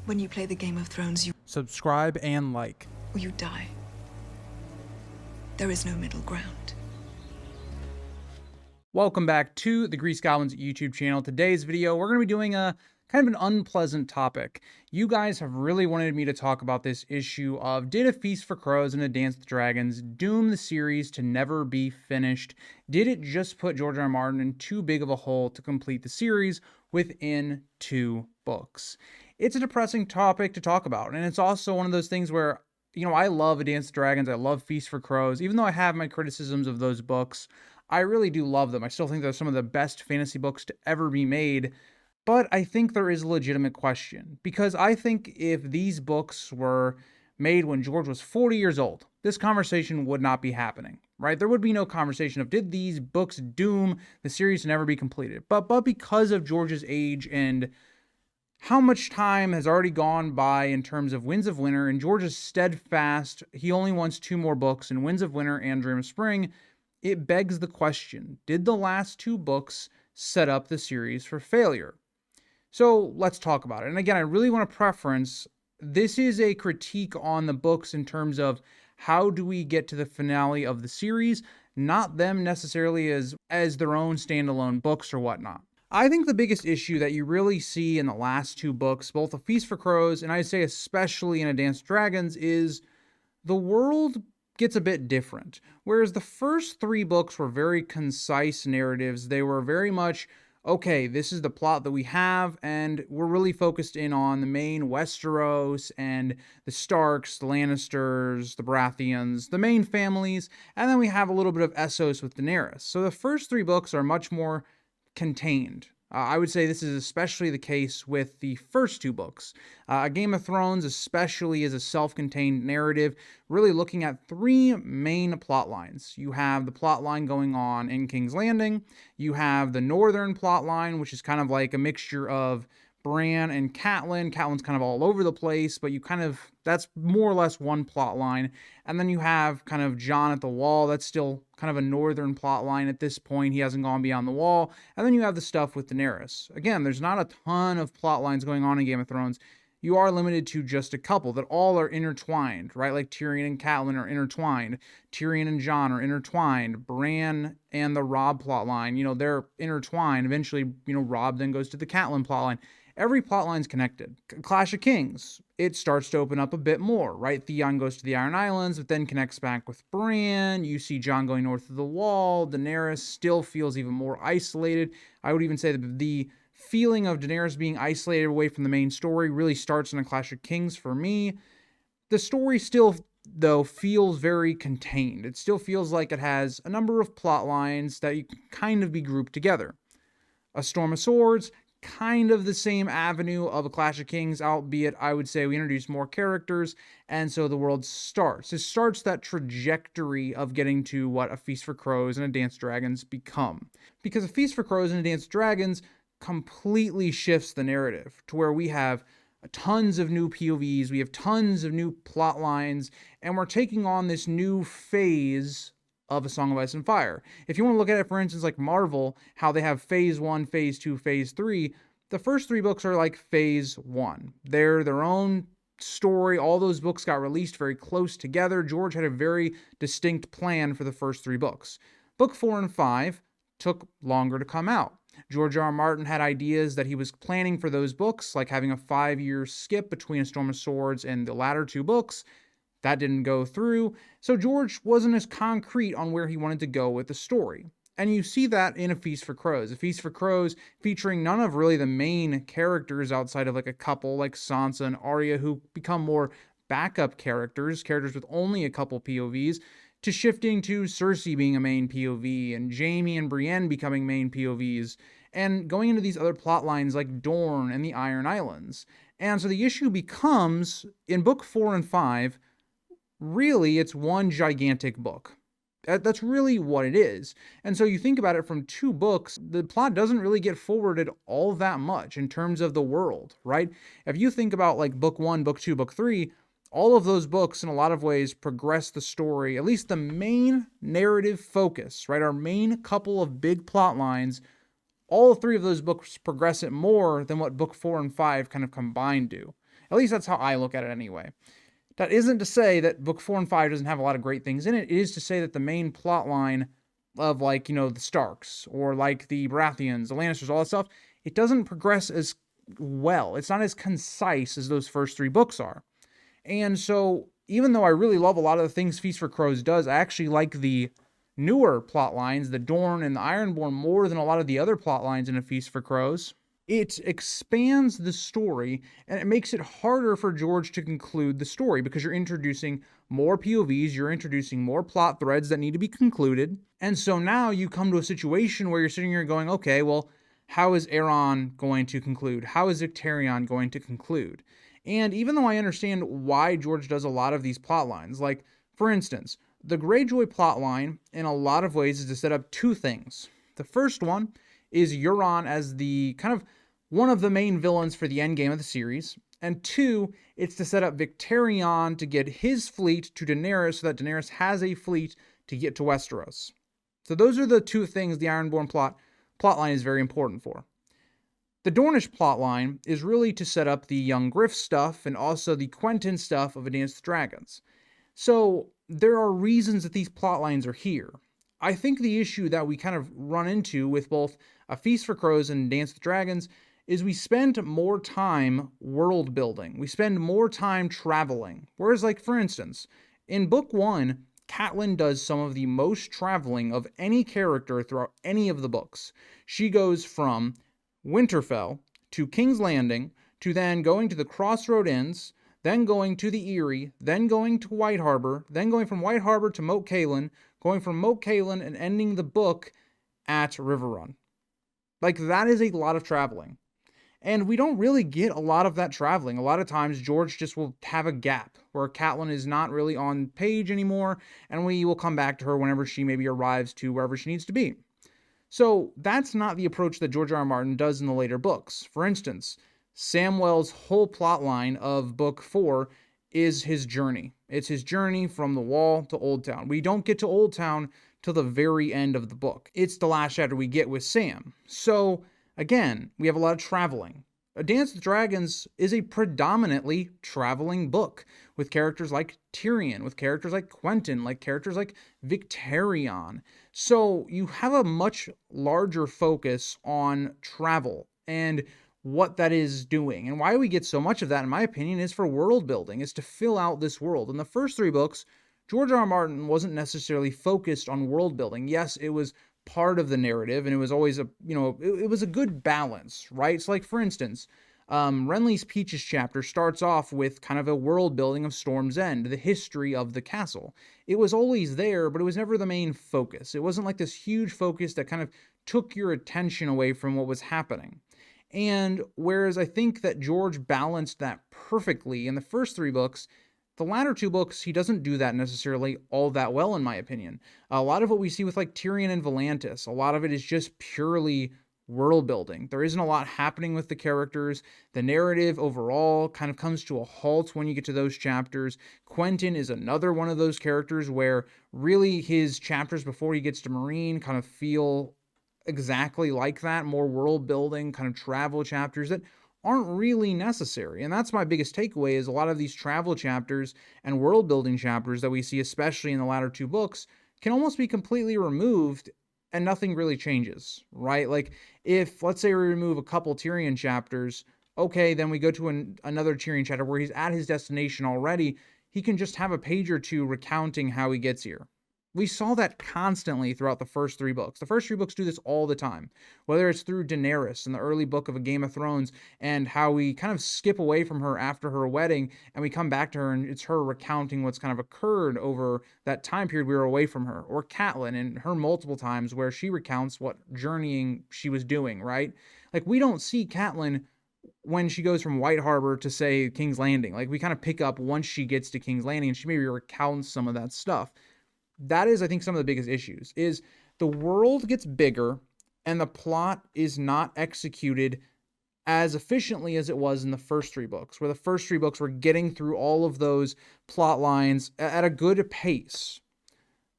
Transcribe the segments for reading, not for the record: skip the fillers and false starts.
When you play the Game of Thrones, Subscribe and like. you die. There is no middle ground. Welcome back to the Grease Goblins YouTube channel. Today's video, we're going to be doing a kind of an unpleasant topic. You guys have really wanted me to talk about this issue of, did A Feast for Crows and A Dance with Dragons doom the series to never be finished? Did it just put George R. R. Martin in too big of a hole to complete the series within 2 books? It's a depressing topic to talk about, and it's also one of those things where, you know, I love A Dance with Dragons, I love Feast for Crows, even though I have my criticisms of those books. I really do love them. I still think they're some of the best fantasy books to ever be made, but I think there is a legitimate question, because I think if these books were made when George was 40 years old, this conversation would not be happening, right? There would be no conversation of, did these books doom the series to never be completed? But because of George's age and how much time has already gone by in terms of Winds of Winter, and George is steadfast, he only wants 2 more books in Winds of Winter and Dream of Spring, it begs the question, did the last 2 books set up the series for failure? So let's talk about it. And again, I really want to preference, this is a critique on the books in terms of how do we get to the finale of the series, not them necessarily as their own standalone books or whatnot. I think the biggest issue that you really see in the last 2 books, both A Feast for Crows and I'd say especially in A Dance with Dragons, is the world gets a bit different. Whereas the first 3 books were very concise narratives, they were very much, okay, this is the plot that we have, and we're really focused in on the main Westeros and the Starks, the Lannisters, the Baratheons, the main families, and then we have a little bit of Essos with Daenerys. So the first 3 books are much more contained. I would say this is especially the case with the first 2 books. Game of Thrones especially is a self-contained narrative, really looking at 3 main plot lines. You have the plot line going on in King's Landing, you have the northern plot line, which is kind of like a mixture of Bran and Catelyn. Catelyn's kind of all over the place, but that's more or less one plot line. And then you have kind of Jon at the Wall. That's still kind of a northern plot line at this point. He hasn't gone beyond the Wall. And then you have the stuff with Daenerys. Again, there's not a ton of plot lines going on in Game of Thrones. You are limited to just a couple that all are intertwined, right? Like Tyrion and Catelyn are intertwined. Tyrion and Jon are intertwined. Bran and the Robb plotline, you know, they're intertwined. Eventually, you know, Robb then goes to the Catelyn plotline. Every plotline's connected. Clash of Kings, it starts to open up a bit more, right? Theon goes to the Iron Islands, but then connects back with Bran. You see Jon going north of the Wall. Daenerys still feels even more isolated. I would even say that the feeling of Daenerys being isolated away from the main story really starts in A Clash of Kings for me. The story still, though, feels very contained. It still feels like it has a number of plot lines that you can kind of be grouped together. A Storm of Swords, kind of the same avenue of A Clash of Kings, albeit I would say we introduce more characters, and so the world starts. It starts that trajectory of getting to what A Feast for Crows and A Dance with Dragons become. Because A Feast for Crows and A Dance with Dragons completely shifts the narrative to where we have tons of new POVs, we have tons of new plot lines, and we're taking on this new phase of A Song of Ice and Fire. If you want to look at it, for instance, like Marvel, how they have phase 1, phase 2, phase 3, the first 3 books are like phase 1. They're their own story. All those books got released very close together. George had a very distinct plan for the first 3 books. Book 4 and 5 took longer to come out. George R. R. Martin had ideas that he was planning for those books, like having a 5-year skip between A Storm of Swords and the latter 2 books. That didn't go through, so George wasn't as concrete on where he wanted to go with the story. And you see that in A Feast for Crows. A Feast for Crows featuring none of really the main characters outside of like a couple like Sansa and Arya, who become more backup characters with only a couple POVs, to shifting to Cersei being a main POV and Jaime and Brienne becoming main POVs, and going into these other plot lines like Dorne and the Iron Islands. And so the issue becomes, in book 4 and 5, really, it's one gigantic book. That's really what it is. And so you think about it from 2 books, the plot doesn't really get forwarded all that much in terms of the world, right? If you think about like book 1, book 2, book 3, all of those books in a lot of ways progress the story, at least the main narrative focus, right? Our main couple of big plot lines, all 3 of those books progress it more than what book 4 and 5 kind of combined do. At least that's how I look at it anyway. That isn't to say that book 4 and 5 doesn't have a lot of great things in it. It is to say that the main plot line of, like, the Starks or like the Baratheons, the Lannisters, all that stuff, it doesn't progress as well. It's not as concise as those first 3 books are. And so, even though I really love a lot of the things Feast for Crows does, I actually like the newer plot lines, the Dorne and the Ironborn, more than a lot of the other plot lines in A Feast for Crows. It expands the story, and it makes it harder for George to conclude the story because you're introducing more POVs, you're introducing more plot threads that need to be concluded. And so now you come to a situation where you're sitting here going, okay, well, how is Aeron going to conclude? How is Victarion going to conclude? And even though I understand why George does a lot of these plot lines, like, for instance, the Greyjoy plot line in a lot of ways is to set up 2 things. The first one is Euron as the kind of one of the main villains for the end game of the series. And 2, it's to set up Victarion to get his fleet to Daenerys so that Daenerys has a fleet to get to Westeros. So those are the 2 things the Ironborn plotline is very important for. The Dornish plotline is really to set up the young Griff stuff and also the Quentyn stuff of A Dance with Dragons. So there are reasons that these plotlines are here. I think the issue that we kind of run into with both A Feast for Crows and Dance with Dragons is we spend more time world building. We spend more time traveling. Whereas, like, for instance, in book 1, Catelyn does some of the most traveling of any character throughout any of the books. She goes from Winterfell to King's Landing to then going to the Crossroad Inns, then going to the Eyrie, then going to White Harbor, then going from White Harbor to Moat Cailin, going from Moat Cailin and ending the book at Riverrun. Like, that is a lot of traveling. And we don't really get a lot of that traveling. A lot of times, George just will have a gap where Catelyn is not really on page anymore, and we will come back to her whenever she maybe arrives to wherever she needs to be. So that's not the approach that George R.R. Martin does in the later books. For instance, Samwell's whole plotline of book 4 is his journey. It's his journey from the Wall to Old Town. We don't get to Old Town till the very end of the book. It's the last chapter we get with Sam. So again, we have a lot of traveling. A Dance with Dragons is a predominantly traveling book with characters like Tyrion, with characters like Quentyn, like characters like Victarion. So you have a much larger focus on travel and what that is doing. And why we get so much of that, in my opinion, is for world building, is to fill out this world. In the first 3 books, George R. R. Martin wasn't necessarily focused on world building. Yes, it was part of the narrative, and it was always it was a good balance, right? So, like, for instance, Renly's Peaches chapter starts off with kind of a world building of Storm's End, the history of the castle. It was always there, but it was never the main focus. It wasn't like this huge focus that kind of took your attention away from what was happening. And whereas I think that George balanced that perfectly in the first 3 books, the latter 2 books, he doesn't do that necessarily all that well, in my opinion. A lot of what we see with, like, Tyrion and Volantis, a lot of it is just purely world building. There isn't a lot happening with the characters. The narrative overall kind of comes to a halt when you get to those chapters. Quentyn is another one of those characters where really his chapters before he gets to Meereen kind of feel exactly like that, more world building, kind of travel chapters that aren't really necessary. And that's my biggest takeaway, is a lot of these travel chapters and world building chapters that we see, especially in the latter 2 books, can almost be completely removed and nothing really changes, right? Like, if, let's say, we remove a couple Tyrion chapters, okay, then we go to another Tyrion chapter where he's at his destination already, he can just have a page or 2 recounting how he gets here. We saw that constantly throughout the first 3 books. The first 3 books do this all the time, whether it's through Daenerys in the early book of A Game of Thrones and how we kind of skip away from her after her wedding and we come back to her and it's her recounting what's kind of occurred over that time period we were away from her. Or Catelyn and her multiple times where she recounts what journeying she was doing, right? Like, we don't see Catelyn when she goes from White Harbor to, say, King's Landing. Like, we kind of pick up once she gets to King's Landing and she maybe recounts some of that stuff. That is, I think, some of the biggest issues, is the world gets bigger and the plot is not executed as efficiently as it was in the first 3 books, where the first 3 books were getting through all of those plot lines at a good pace.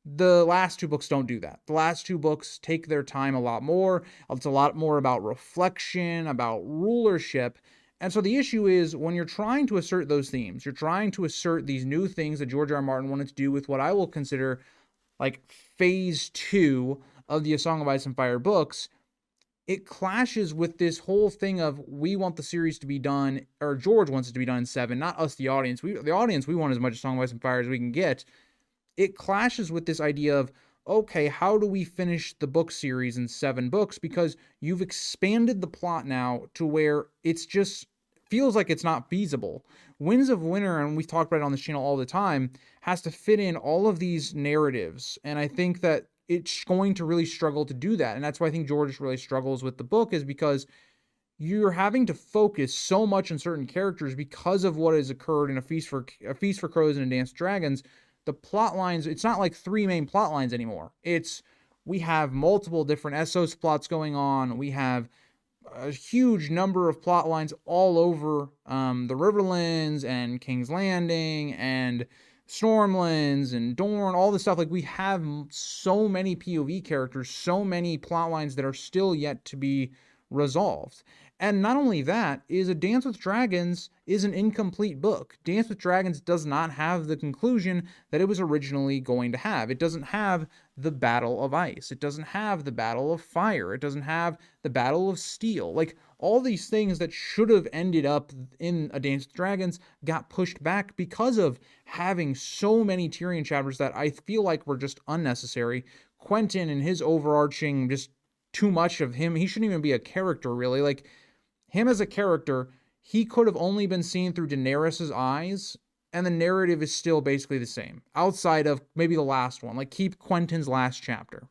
The last 2 books don't do that. The last 2 books take their time a lot more. It's a lot more about reflection, about rulership, And so the issue is when you're trying to assert those themes, you're trying to assert these new things that George R. R. Martin wanted to do with what I will consider like phase 2 of the A Song of Ice and Fire books. It clashes with this whole thing of we want the series to be done, or George wants it to be done in 7, not us, the audience. The audience, we want as much A Song of Ice and Fire as we can get. It clashes with this idea of, okay, how do we finish the book series in 7 books? Because you've expanded the plot now to where it's just feels like it's not feasible. Winds of Winter, and we've talked about it on this channel all the time, has to fit in all of these narratives. And I think that it's going to really struggle to do that. And that's why I think George really struggles with the book, is because you're having to focus so much on certain characters because of what has occurred in A Feast for Crows and A Dance with Dragons. The plot lines, it's not like 3 main plot lines anymore. It's, we have multiple different Essos plots going on. We have a huge number of plot lines all over the Riverlands and King's Landing and Stormlands and Dorne, all this stuff. Like, we have so many POV characters, so many plot lines that are still yet to be resolved. And not only that, is A Dance with Dragons is an incomplete book. Dance with Dragons does not have the conclusion that it was originally going to have. It doesn't have the Battle of Ice. It doesn't have the Battle of Fire. It doesn't have the Battle of Steel. Like, all these things that should have ended up in A Dance with Dragons got pushed back because of having so many Tyrion chapters that I feel like were just unnecessary. Quentin and his overarching, just too much of him. He shouldn't even be a character, really. Like, him as a character, he could have only been seen through Daenerys' eyes, and the narrative is still basically the same, outside of maybe the last one. Like, keep Quentin's last chapter.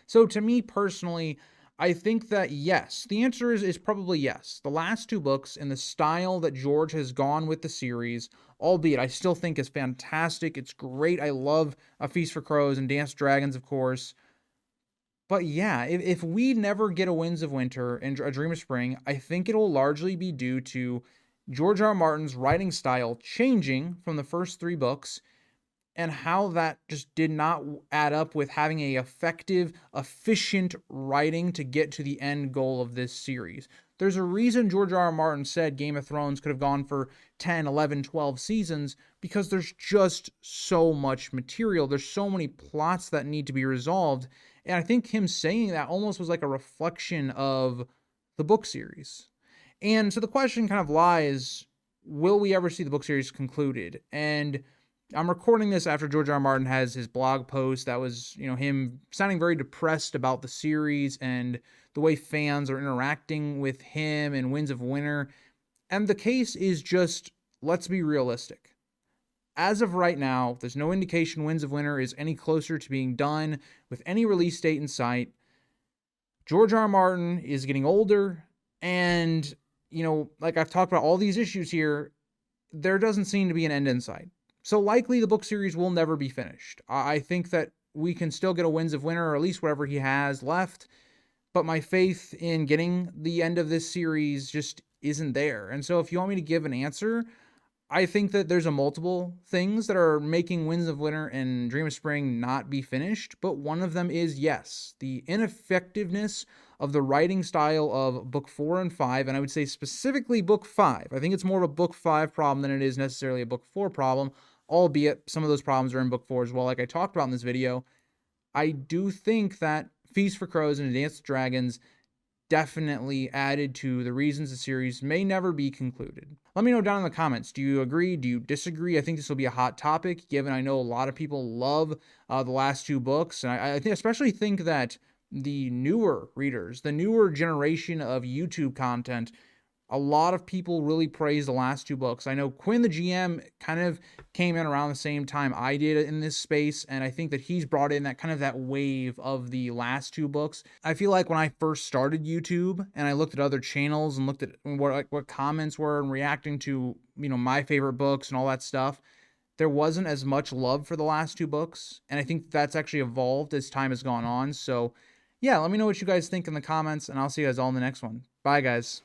So to me personally, I think that yes, the answer is probably yes. The last 2 books and the style that George has gone with the series, albeit I still think is fantastic. It's great. I love A Feast for Crows and Dance with Dragons, of course. But yeah, if we never get a Winds of Winter and A Dream of Spring, I think it'll largely be due to George R. R. Martin's writing style changing from the first 3 books, and how that just did not add up with having a effective, efficient writing to get to the end goal of this series. There's a reason George R. R. Martin said Game of Thrones could have gone for 10, 11, 12 seasons, because there's just so much material. There's so many plots that need to be resolved. And I think him saying that almost was like a reflection of the book series. And so the question kind of lies, will we ever see the book series concluded? And I'm recording this after George R. R. Martin has his blog post that was, him sounding very depressed about the series and the way fans are interacting with him and Winds of Winter. And the case is just, let's be realistic. As of right now, there's no indication Winds of Winter is any closer to being done with any release date in sight. George R. R. Martin is getting older, and, like I've talked about all these issues here, there doesn't seem to be an end in sight. So likely the book series will never be finished. I think that we can still get a Winds of Winter, or at least whatever he has left, but my faith in getting the end of this series just isn't there. And so if you want me to give an answer, I think that there's a multiple things that are making Winds of Winter and Dream of Spring not be finished, but one of them is, yes, the ineffectiveness of the writing style of book 4 and 5, and I would say specifically book 5. I think it's more of a book 5 problem than it is necessarily a book 4 problem, albeit some of those problems are in book 4 as well, like I talked about in this video. I do think that Feast for Crows and A Dance with Dragons definitely added to the reasons the series may never be concluded. Let me know down in the comments. Do you agree? Do you disagree? I think this will be a hot topic, given I know a lot of people love the last 2 books. And I especially think that the newer readers, the newer generation of YouTube content, a lot of people really praise the last 2 books. I know Quinn, the GM, kind of came in around the same time I did in this space, and I think that he's brought in that kind of that wave of the last 2 books. I feel like when I first started YouTube and I looked at other channels and looked at what comments were and reacting to, my favorite books and all that stuff, there wasn't as much love for the last 2 books, and I think that's actually evolved as time has gone on. So yeah, let me know what you guys think in the comments, and I'll see you guys all in the next one. Bye, guys.